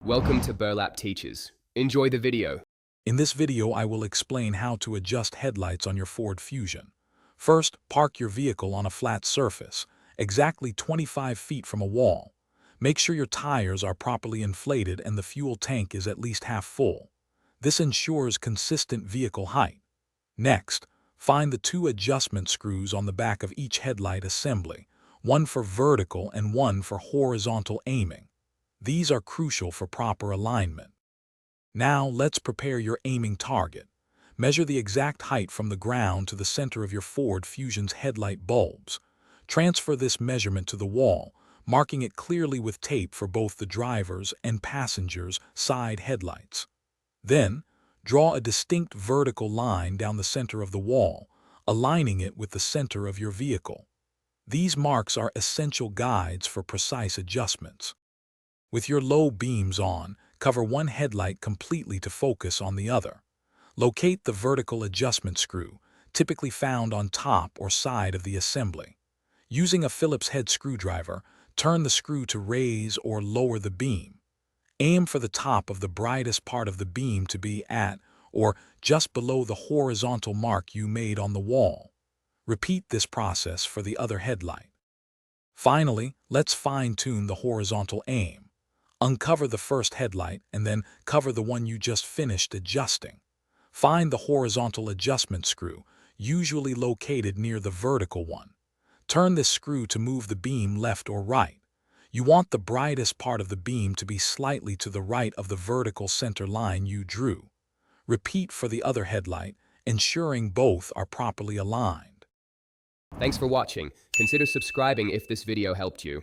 Welcome to Burlap Teachers. Enjoy the video. In this video, I will explain how to adjust headlights on your Ford Fusion. First, park your vehicle on a flat surface, exactly 25 feet from a wall. Make sure your tires are properly inflated and the fuel tank is at least half full. This ensures consistent vehicle height. Next, find the two adjustment screws on the back of each headlight assembly, one for vertical and one for horizontal aiming. These are crucial for proper alignment. Now let's prepare your aiming target. Measure the exact height from the ground to the center of your Ford Fusion's headlight bulbs. Transfer this measurement to the wall, marking it clearly with tape for both the driver's and passenger's side headlights. Then, draw a distinct vertical line down the center of the wall, aligning it with the center of your vehicle. These marks are essential guides for precise adjustments. With your low beams on, cover one headlight completely to focus on the other. Locate the vertical adjustment screw, typically found on top or side of the assembly. Using a Phillips head screwdriver, turn the screw to raise or lower the beam. Aim for the top of the brightest part of the beam to be at or just below the horizontal mark you made on the wall. Repeat this process for the other headlight. Finally, let's fine-tune the horizontal aim. Uncover the first headlight and then cover the one you just finished adjusting. Find the horizontal adjustment screw, usually located near the vertical one. Turn this screw to move the beam left or right. You want the brightest part of the beam to be slightly to the right of the vertical center line you drew. Repeat for the other headlight, ensuring both are properly aligned. Thanks for watching. Consider subscribing if this video helped you.